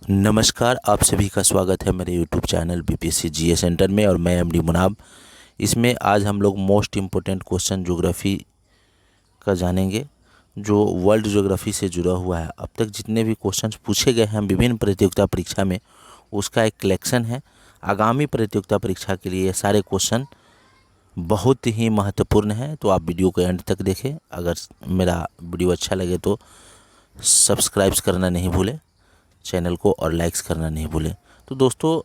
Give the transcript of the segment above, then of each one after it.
नमस्कार, आप सभी का स्वागत है मेरे यूट्यूब चैनल बीपीएससी जीए सेंटर में और मैं एमडी मुनाब। इसमें आज हम लोग मोस्ट इम्पोर्टेंट क्वेश्चन ज्योग्राफी का जानेंगे जो वर्ल्ड ज्योग्राफी से जुड़ा हुआ है। अब तक जितने भी क्वेश्चंस पूछे गए हैं विभिन्न प्रतियोगिता परीक्षा में, उसका एक कलेक्शन है। आगामी प्रतियोगिता परीक्षा के लिए ये सारे क्वेश्चन बहुत ही महत्वपूर्ण है, तो आप वीडियो को एंड तक देखें। अगर मेरा वीडियो अच्छा लगे तो सब्सक्राइब करना नहीं भूलें चैनल को और लाइक्स करना नहीं भूलें। तो दोस्तों,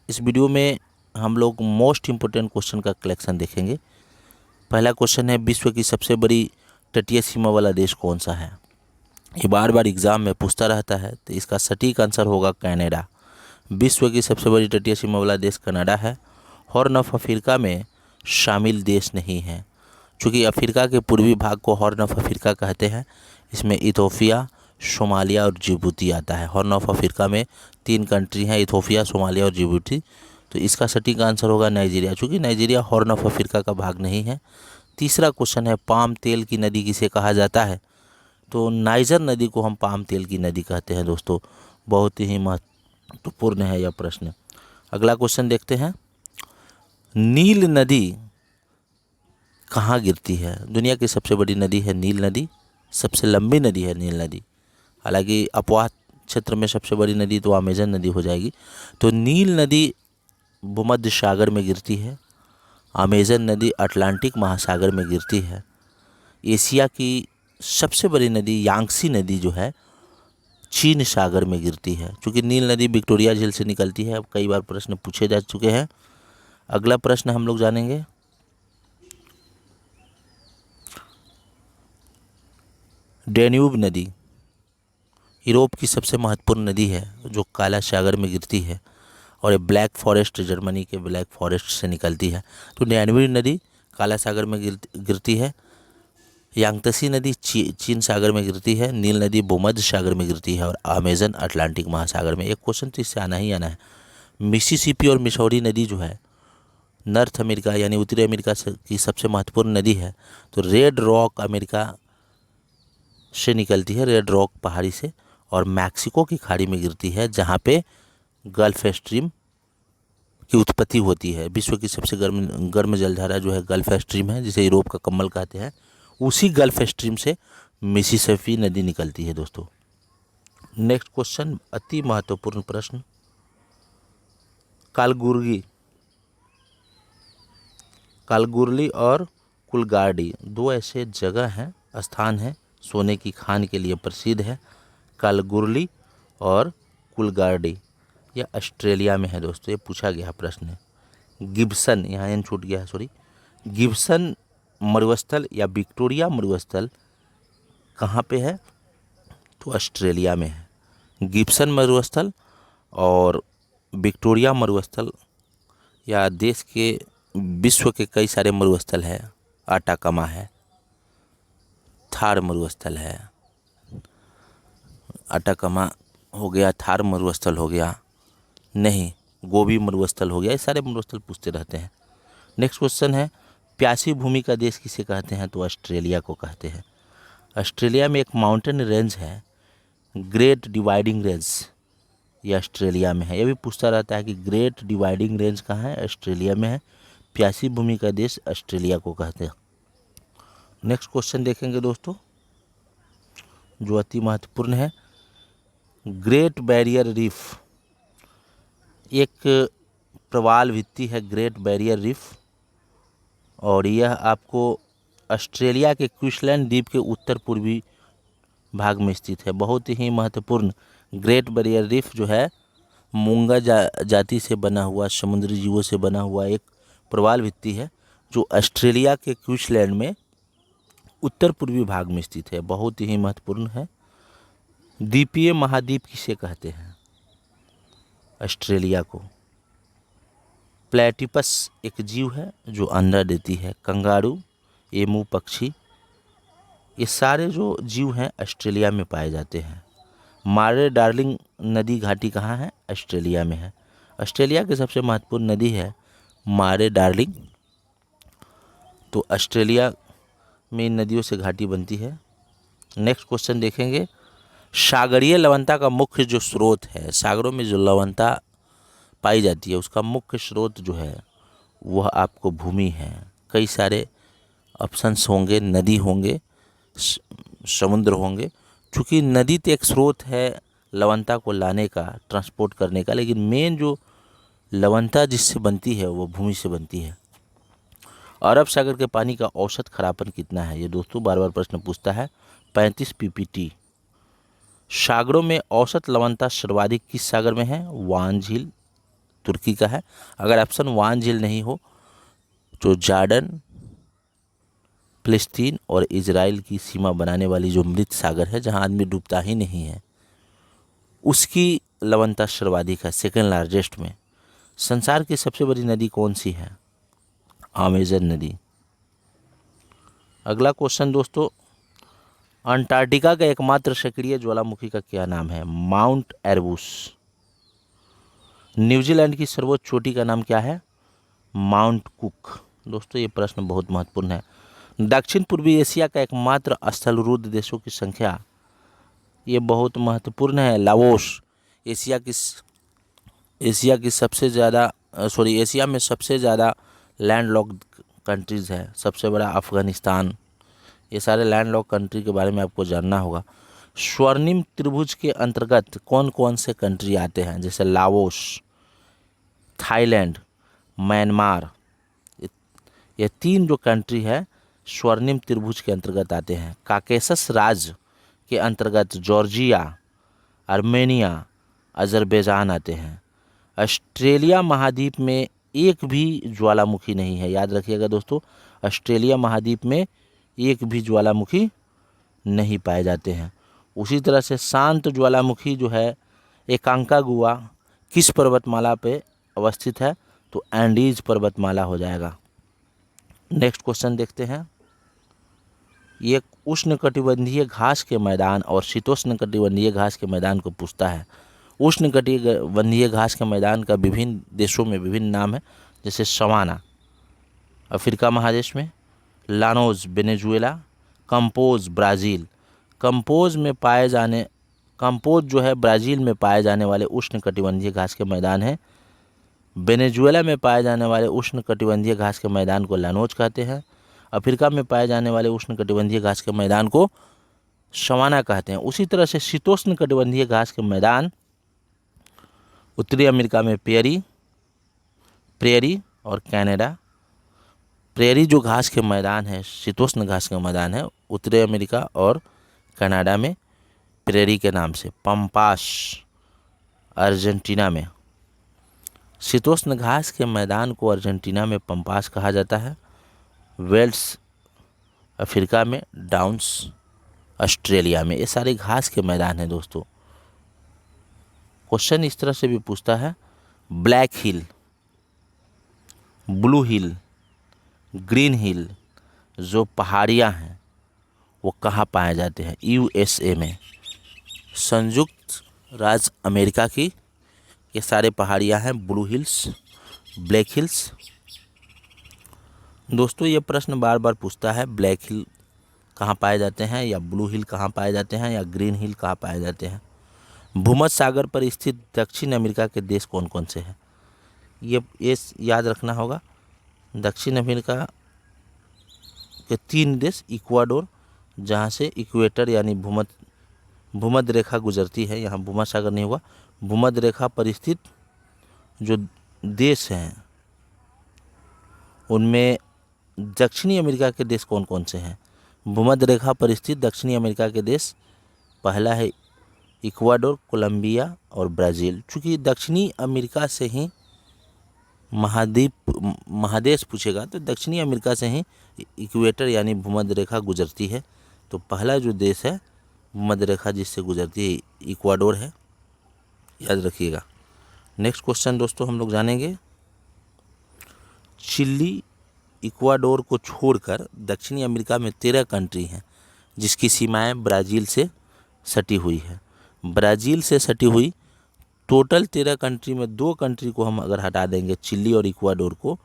इस वीडियो में हम लोग मोस्ट इम्पोर्टेंट क्वेश्चन का कलेक्शन देखेंगे। पहला क्वेश्चन है, विश्व की सबसे बड़ी तटीय सीमा वाला देश कौन सा है? ये बार बार एग्जाम में पूछता रहता है, तो इसका सटीक आंसर होगा कनाडा। विश्व की सबसे बड़ी तटीय सीमा वाला देश कनाडा है। हॉर्न ऑफ अफ्रीका में शामिल देश नहीं है, चूँकि अफ्रीका के पूर्वी भाग को हॉर्न ऑफ अफ्रीका कहते हैं। इसमें इथोपिया, सोमालिया और जिबूती आता है। हॉर्न ऑफ अफ्रीका में 3 कंट्री हैं, इथोपिया, सोमालिया और जिबूती। तो इसका सटीक आंसर होगा नाइजीरिया, चूँकि नाइजीरिया हॉर्न ऑफ अफ्रीका का भाग नहीं है। तीसरा क्वेश्चन है, पाम तेल की नदी किसे कहा जाता है? तो नाइजर नदी को हम पाम तेल की नदी कहते हैं दोस्तों। बहुत ही महत्वपूर्ण है यह प्रश्न। अगला क्वेश्चन देखते हैं, नील नदी कहाँ गिरती है? दुनिया की सबसे बड़ी नदी है नील नदी, सबसे लंबी नदी है नील नदी। हालांकि अपवाह क्षेत्र में सबसे बड़ी नदी तो अमेजन नदी हो जाएगी। तो नील नदी भूमध्य सागर में गिरती है, अमेजन नदी अटलांटिक महासागर में गिरती है। एशिया की सबसे बड़ी नदी यांगसी नदी जो है चीन सागर में गिरती है, क्योंकि नील नदी विक्टोरिया झील से निकलती है। अब कई बार प्रश्न पूछे जा चुके हैं। अगला प्रश्न हम लोग जानेंगे, डैन्यूब नदी यूरोप की सबसे महत्वपूर्ण नदी है जो काला सागर में गिरती है, और ये ब्लैक फॉरेस्ट, जर्मनी के ब्लैक फॉरेस्ट से निकलती है। तो डैन्यूब नदी काला सागर में गिरती है। यांगत्से नदी चीन सागर में गिरती है। नील नदी भूमध्य सागर में गिरती है और अमेजन अटलांटिक महासागर में। एक क्वेश्चन तो इससे आना ही आना है। मिसिसिपी और मिसौरी नदी जो है नॉर्थ अमेरिका यानी उत्तरी अमेरिका की सबसे महत्वपूर्ण नदी है। तो रेड रॉक अमेरिका से निकलती है, रेड रॉक पहाड़ी से, और मैक्सिको की खाड़ी में गिरती है, जहाँ पे गल्फ स्ट्रीम की उत्पत्ति होती है। विश्व की सबसे गर्म जलधारा जो है गल्फ स्ट्रीम है, जिसे यूरोप का कम्बल कहते हैं। उसी गल्फ स्ट्रीम से मिसिसिपी नदी निकलती है दोस्तों। नेक्स्ट क्वेश्चन, अति महत्वपूर्ण प्रश्न, कालगुरली और कुलगार्डी 2 ऐसे जगह हैं, स्थान हैं, सोने की खान के लिए प्रसिद्ध है। कालगुरली और कुलगार्डी यह ऑस्ट्रेलिया में है दोस्तों। ये पूछा गया प्रश्न है। गिब्सन, यहाँ एन छूट गया है, सॉरी। गिब्सन मरुस्थल या विक्टोरिया मरुस्थल कहाँ पे है? तो ऑस्ट्रेलिया में है। गिब्सन मरुस्थल और विक्टोरिया मरुस्थल, या देश के विश्व के कई सारे मरुस्थल है। आटाकामा है, थार मरुस्थल है, आटाकामा हो गया, थार मरुस्थल हो गया, नहीं गोबी मरुस्थल हो गया। ये सारे मरुस्थल पूछते रहते हैं। नेक्स्ट क्वेश्चन है, प्यासी भूमि का देश किसे कहते हैं? तो ऑस्ट्रेलिया को कहते हैं। ऑस्ट्रेलिया में एक माउंटेन रेंज है, ग्रेट डिवाइडिंग रेंज, ये ऑस्ट्रेलिया में है। ये भी पूछता रहता है कि ग्रेट डिवाइडिंग रेंज कहाँ है? ऑस्ट्रेलिया में है। प्यासी भूमि का देश ऑस्ट्रेलिया को कहते हैं। नेक्स्ट क्वेश्चन देखेंगे दोस्तों, जो अति महत्वपूर्ण है, ग्रेट बैरियर रीफ एक प्रवाल भित्ति है, ग्रेट बैरियर रीफ, और यह आपको ऑस्ट्रेलिया के क्वींसलैंड द्वीप के उत्तर पूर्वी भाग में स्थित है। बहुत ही महत्वपूर्ण ग्रेट बैरियर रीफ जो है मूंगा जाति से बना हुआ, समुद्री जीवों से बना हुआ एक प्रवाल भित्ति है, जो ऑस्ट्रेलिया के क्वींसलैंड में उत्तर पूर्वी भाग में स्थित है। बहुत ही महत्वपूर्ण है। द्वीपीय महाद्वीप किसे कहते हैं? ऑस्ट्रेलिया को। प्लेटिपस एक जीव है जो अंडा देती है। कंगारू, एमू पक्षी, ये सारे जो जीव हैं ऑस्ट्रेलिया में पाए जाते हैं। मारे डार्लिंग नदी घाटी कहाँ है? ऑस्ट्रेलिया में है। ऑस्ट्रेलिया की सबसे महत्वपूर्ण नदी है मारे डार्लिंग। तो ऑस्ट्रेलिया में इन नदियों से घाटी बनती है। नेक्स्ट क्वेश्चन देखेंगे, सागरीय लवणता का मुख्य जो स्रोत है, सागरों में जो लवणता पाई जाती है उसका मुख्य स्रोत जो है वह आपको भूमि है। कई सारे ऑप्शंस होंगे, नदी होंगे, समुद्र होंगे। चूँकि नदी तो एक स्रोत है लवणता को लाने का, ट्रांसपोर्ट करने का, लेकिन मेन जो लवणता जिससे बनती है वो भूमि से बनती है। अरब सागर के पानी का औसत खरापन कितना है, ये दोस्तों बार बार प्रश्न पूछता है। 35 पीपीटी। सागरों में औसत लवणता सर्वाधिक किस सागर में है? वान झील तुर्की का है। अगर ऑप्शन वान झील नहीं हो तो जॉर्डन, फिलिस्तीन और इजराइल की सीमा बनाने वाली जो मृत सागर है, जहां आदमी डूबता ही नहीं है, उसकी लवणता सर्वाधिक है, सेकेंड लार्जेस्ट में। संसार की सबसे बड़ी नदी कौन सी है? अमेजन नदी। अगला क्वेश्चन दोस्तों, अंटार्कटिका का एकमात्र सक्रिय ज्वालामुखी का क्या नाम है? माउंट एरबुस। न्यूजीलैंड की सर्वोच्च चोटी का नाम क्या है? Mount cook. दोस्तों ये प्रश्न बहुत महत्वपूर्ण है। दक्षिण पूर्वी एशिया का एकमात्र स्थलरूद्ध देशों की संख्या, ये बहुत महत्वपूर्ण है। लाओस। एशिया में सबसे ज़्यादा लैंडलॉक्ड कंट्रीज़ है। सबसे बड़ा अफगानिस्तान। ये सारे लैंडलॉक्ड कंट्री के बारे में आपको जानना होगा। स्वर्णिम त्रिभुज के अंतर्गत कौन कौन से कंट्री आते हैं? जैसे लाओस, थाईलैंड, म्यांमार, ये 3 जो कंट्री है स्वर्णिम त्रिभुज के अंतर्गत आते हैं। काकेशस राज्य के अंतर्गत जॉर्जिया, आर्मेनिया, अजरबैजान आते हैं। ऑस्ट्रेलिया महाद्वीप में एक भी ज्वालामुखी नहीं है, याद रखिएगा दोस्तों। ऑस्ट्रेलिया महाद्वीप में एक भी ज्वालामुखी नहीं पाए जाते हैं। उसी तरह से शांत ज्वालामुखी जो है एकांकागुआ किस पर्वतमाला पे अवस्थित है? तो एंडीज पर्वतमाला हो जाएगा। नेक्स्ट क्वेश्चन देखते हैं। ये उष्णकटिबंधीय घास के मैदान और शीतोष्णकटिबंधीय घास के मैदान को पूछता है। उष्णकटिबंधीय घास के मैदान का विभिन्न देशों में विभिन्न नाम है, जैसे सवाना अफ्रीका महादेश में, llanos Venezuela, compose Brazil. Compose जो है ब्राज़ील में पाए जाने वाले उष्णकटिबंधीय घास के मैदान है। वेनेजुएला में पाए जाने वाले उष्णकटिबंधीय घास के मैदान को लानोज कहते हैं। अफ्रीका में पाए जाने वाले उष्णकटिबंधीय घास के मैदान को सवाना कहते हैं। उसी तरह से शीतोष्णकटिबंधीय घास के मैदान उत्तरी अमेरिका में प्रेरी और कनाडा। प्रेरी जो घास के मैदान है, शीतोष्ण घास के मैदान है, उत्तरी अमेरिका और कनाडा में प्रेरी के नाम से। पंपास अर्जेंटीना में। शीतोष्ण घास के मैदान को अर्जेंटीना में पंपास कहा जाता है। वेल्स अफ्रीका में, डाउन्स ऑस्ट्रेलिया में। ये सारे घास के मैदान हैं दोस्तों। क्वेश्चन इस तरह से भी पूछता है, ब्लैक हिल, ब्लू हिल, ग्रीन हिल जो पहाड़ियाँ हैं वो कहाँ पाए जाते हैं? यूएसए में, संयुक्त राज्य अमेरिका की ये सारे पहाड़ियाँ हैं, ब्लू हिल्स, ब्लैक हिल्स। दोस्तों ये प्रश्न बार बार पूछता है, ब्लैक हिल कहाँ पाए जाते हैं, या ब्लू हिल कहाँ पाए जाते हैं, या ग्रीन हिल कहाँ पाए जाते हैं। भूमध्य सागर पर स्थित दक्षिण अमेरिका के देश कौन कौन से हैं? ये याद रखना होगा। दक्षिण अमेरिका के 3 देश, इक्वाडोर जहाँ से इक्वेटर यानी भूमध्य रेखा गुजरती है, यहाँ भूमध्य सागर नहीं हुआ। भूमध्य रेखा पर स्थित जो देश हैं उनमें दक्षिणी अमेरिका के देश कौन कौन से हैं? भूमध्य रेखा पर स्थित दक्षिणी अमेरिका के देश, पहला है इक्वाडोर, कोलंबिया और ब्राज़ील। चूँकि दक्षिणी अमेरिका से ही महादेश पूछेगा तो दक्षिणी अमेरिका से ही इक्वेटर यानी भूमध्य रेखा गुजरती है। तो पहला जो देश है भूमध्य रेखा जिससे गुजरती है इक्वाडोर है, याद रखिएगा। नेक्स्ट क्वेश्चन दोस्तों हम लोग जानेंगे, चिली इक्वाडोर को छोड़कर दक्षिणी अमेरिका में 13 कंट्री हैं जिसकी सीमाएं ब्राज़ील से सटी हुई है। ब्राज़ील से सटी हुई टोटल 13 कंट्री में 2 कंट्री को हम अगर हटा देंगे, चिली और इक्वाडोर को,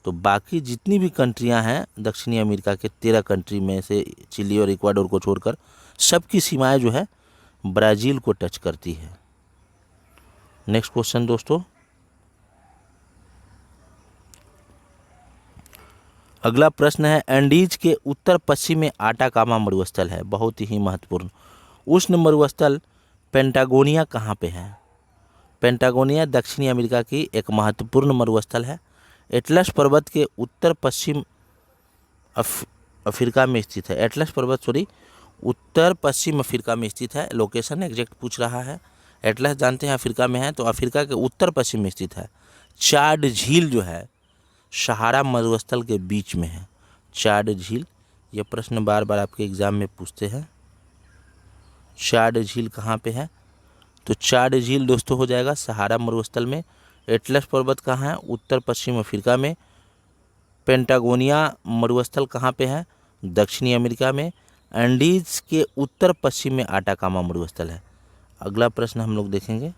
तो बाकी जितनी भी कंट्रियां हैं दक्षिणी अमेरिका के 13 कंट्री में से चिली और इक्वाडोर को छोड़कर सबकी सीमाएं जो है ब्राज़ील को टच करती है। नेक्स्ट क्वेश्चन दोस्तों, अगला प्रश्न है, एंडीज के उत्तर पश्चिम में आटाकामा मरुस्थल है, बहुत ही महत्वपूर्ण। उष्ण मरुस्थल पेंटागोनिया कहाँ पे है? पेंटागोनिया दक्षिणी अमेरिका की एक महत्वपूर्ण मरुस्थल है। एटलस पर्वत के उत्तर पश्चिम अफ्रीका में स्थित है। एटलस पर्वत उत्तर पश्चिम अफ्रीका में स्थित है। लोकेशन एग्जैक्ट पूछ रहा है। एटलस जानते हैं अफ्रीका में है, तो अफ्रीका के उत्तर पश्चिम में स्थित है। चाड झील जो है सहारा मरुस्थल के बीच में है। चाड झील, यह प्रश्न बार बार आपके एग्जाम में पूछते हैं। चाड झील कहाँ पे है? तो चाड झील दोस्तों हो जाएगा सहारा मरुस्थल में। एटलस पर्वत कहाँ है? उत्तर पश्चिम अफ्रीका में। पेंटागोनिया मरुस्थल कहाँ पे है? दक्षिणी अमेरिका में। एंडीज के उत्तर पश्चिम में आटाकामा मरुस्थल है। अगला प्रश्न हम लोग देखेंगे,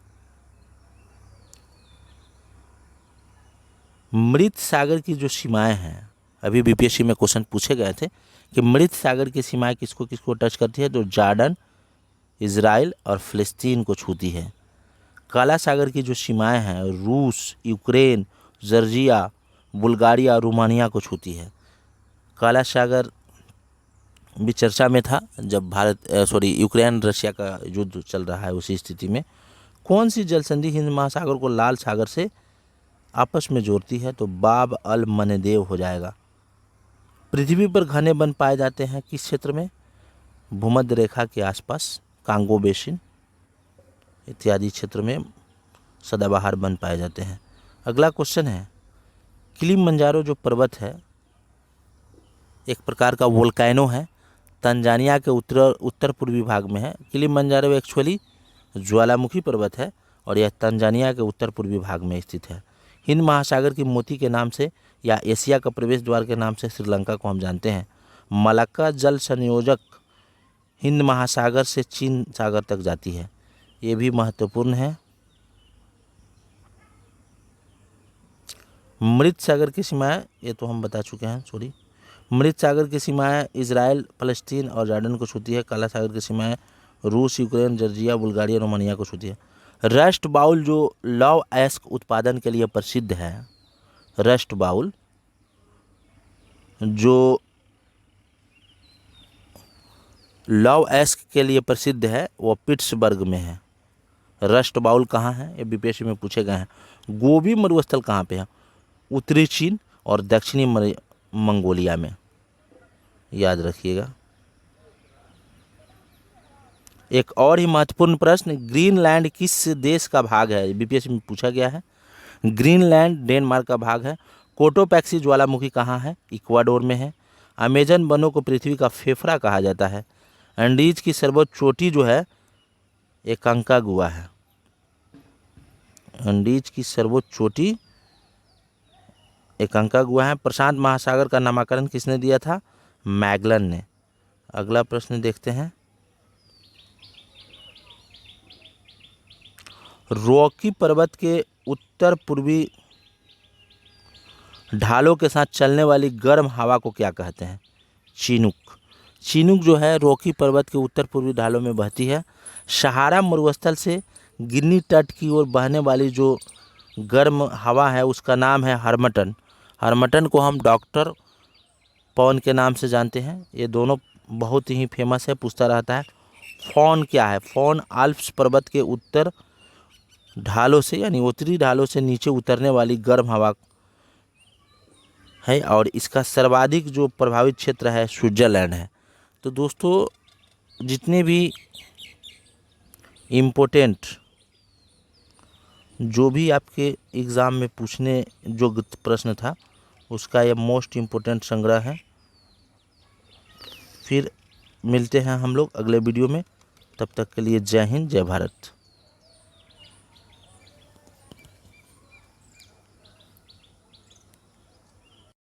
मृत सागर की जो सीमाएं हैं, अभी बीपीएससी में क्वेश्चन पूछे गए थे कि मृत सागर की सीमाएं किसको किसको टच करती है, तो जॉर्डन, इजराइल और फिलिस्तीन को छूती है। काला सागर की जो सीमाएं हैं रूस, यूक्रेन, जॉर्जिया, बुल्गारिया, रोमानिया को छूती है। काला सागर भी चर्चा में था जब यूक्रेन रशिया का युद्ध चल रहा है। उसी स्थिति में कौन सी जल संधि हिंद महासागर को लाल सागर से आपस में जोड़ती है, तो बाब अल मनदेव हो जाएगा। पृथ्वी पर घने वन पाए जाते हैं किस क्षेत्र में? भूमध्य रेखा के आसपास, कांगो बेसिन इत्यादि क्षेत्र में सदाबहार वन पाए जाते हैं। अगला क्वेश्चन है, किलिमंजारो जो पर्वत है एक प्रकार का वोल्केनो है, तंजानिया के उत्तर पूर्वी भाग में है। किलिमंजारो एक्चुअली ज्वालामुखी पर्वत है और यह तंजानिया के उत्तर पूर्वी भाग में स्थित है। हिंद महासागर की मोती के नाम से या एशिया का प्रवेश द्वार के नाम से श्रीलंका को हम जानते हैं। मलाक्का जल संयोजक हिंद महासागर से चीन सागर तक जाती है, ये भी महत्वपूर्ण है। मृत सागर की सीमाएं ये तो हम बता चुके हैं। मृत सागर की सीमाएं इजराइल, फलस्तीन और जॉर्डन को छूती है। काला सागर की सीमाएं रूस, यूक्रेन, जॉर्जिया, बुल्गारिया, रोमानिया को छूती है। रस्ट बाउल जो लव एस्क उत्पादन के लिए प्रसिद्ध है, रस्ट बाउल जो लव एस्क के लिए प्रसिद्ध है वो पिट्सबर्ग में है। रस्ट बाउल कहाँ है? ये बीपीएससी में पूछे गए हैं। गोबी मरुस्थल कहाँ पे है? उत्तरी चीन और दक्षिणी मंगोलिया में, याद रखिएगा। एक और ही महत्वपूर्ण प्रश्न, ग्रीनलैंड किस देश का भाग है? बीपीएससी में पूछा गया है। ग्रीनलैंड डेनमार्क का भाग है। कोटोपैक्सी ज्वालामुखी कहाँ है? इक्वाडोर में है। अमेजन वनों को पृथ्वी का फेफड़ा कहा जाता है। एंडीज की सर्वोच्च चोटी जो है एकांकागुआ है। एंडीज की सर्वोच्च चोटी एकांकागुआ है। प्रशांत महासागर का नामकरण किसने दिया था? मैगलन ने। अगला प्रश्न देखते हैं, रॉकी पर्वत के उत्तर पूर्वी ढालों के साथ चलने वाली गर्म हवा को क्या कहते हैं? चिनूक। चिनूक जो है रॉकी पर्वत के उत्तर पूर्वी ढालों में बहती है। सहारा मरुस्थल से गिनी तट की ओर बहने वाली जो गर्म हवा है उसका नाम है हर्मटन। हर्मटन को हम डॉक्टर पवन के नाम से जानते हैं। ये दोनों बहुत ही फेमस है, पूछता रहता है। फॉन क्या है? फॉन आल्प्स पर्वत के उत्तर ढालों से यानी उत्तरी ढालों से नीचे उतरने वाली गर्म हवा है और इसका सर्वाधिक जो प्रभावित क्षेत्र है स्विट्जरलैंड है। तो दोस्तों जितने भी इम्पोर्टेंट जो भी आपके एग्ज़ाम में पूछने जो प्रश्न था उसका ये मोस्ट इम्पोर्टेंट संग्रह है। फिर मिलते हैं हम लोग अगले वीडियो में, तब तक के लिए जय हिंद, जय भारत।